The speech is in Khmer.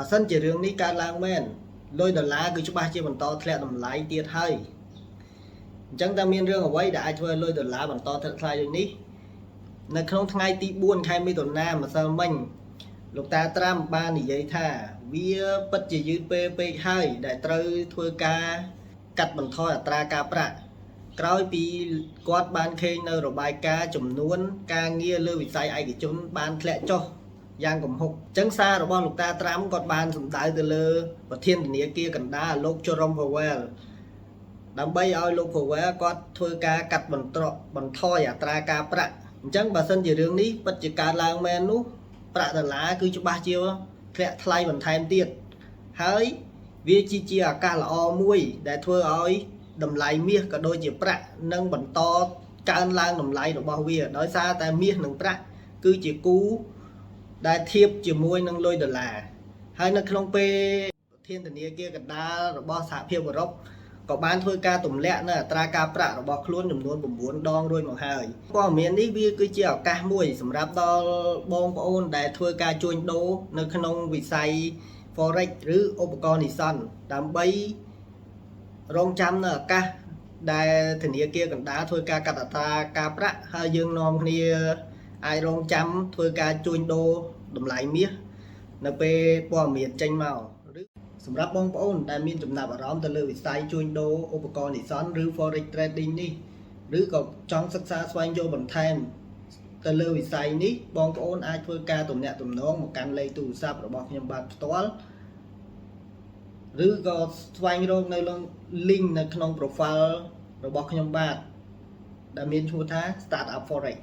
បើសិនជារឿងនេះកើតឡើងមែនលុយដុល្លារគឺច្បាស់ជាបន្តធ្លាក់តម្លៃទៀតហើយអញ្ចឹងតើមានរឿងអ្វីដែលអាចធ្វើឲ្យលុយដុល្លារបន្តធ្លាក់ថ្លៃដូចនេះនៅក្នុងថ្ងៃទី4 ខែមិថុនាម្សិលមិញលោកតាត្រាំបាននិយាយថាវាពិតជាយឺតពេលពេកហើយដែលត្រូវធ្វើការកាត់បន្ថយអត្រាការប្រាក់ក្រោយពីគាត់បានឃើញនៅរបាយការណ៍ចំនួនការងារលើវិស័យឯកជនបានធ្លាក់ចុះយ៉ាងគំហុកអញ្ចឹងសាររបស់លោកតាត្រាំគាត់បានសម្ដៅទៅលើប្រធានធនាគារកណ្ដាលលោក Jerome Powell ដើម្បីឲ្យលោក Powell គាត់ធ្វើការកាត់បន្ថយអត្រាការប្រាក់អញ្ចឹងបើសិនជារឿងនេះពិតជាកើតឡើងមែននោះប្រាក់ដុល្លារគឺច្បាស់ជាធ្លាក់ថ្លៃបន្ថែមទៀតហើយវាជាឱកាសល្អមួយដែលធ្វើឲ្យតម្លៃមាសក៏ដូចជាប្រាក់នឹងបន្តកើនឡើងតម្លៃរបស់វាដោយសារតែមាសនិងប្រាក់គឺជាគូដែលធៀបជាមួយនឹងលុយដុល្លារហើយនៅក្នុងពេលប្រធានធនាគារកណ្ដាលរបស់សហភាពអឺរ៉ុបក៏បានធ្វើការទម្លាក់នៅអត្រាការប្រាក់របស់ខ្លួនចំនួន9 ដងរួចមកហើយព័ត៌មាននេះវាគឺជាឱកាសមួយសម្រាប់ដល់បងប្អូនដែលធ្វើការជួញដូរនៅក្នុងវិស័យ Forex ឬឧបករណ៍និស្សិតដើម្បីរងចាំនៅឱកាសដែលធនាគារកណ្ដាលធ្វើការកាត់អត្រាការប្រាក់ហើយយើងនាំគ្នាអាចរងចាំធ្វើការជួញដូរតម្លៃមាសនៅពេលព័ត៌មានចេញមកឬសម្រាប់បងប្អូនដែលមានចំណាប់អារម្មណ៍ទៅលើវិស័យជួញដូរឧបករណ៍និស្សិតឬ Forex Trading នេះឬក៏ចង់សិក្សាស្វែងយល់បន្ថែមទៅលើវិស័យនេះបងប្អូនអាចធ្វើការទំនាក់ទំនងមកកាន់លេខទូរស័ព្ទរបស់ខ្ញុំបាទផ្ទាល់ឬក៏ស្វែងរកនៅលើ link នៅក្នុង profile របស់ខ្ញុំបាទដែលមានឈ្មោះថា Startup Forex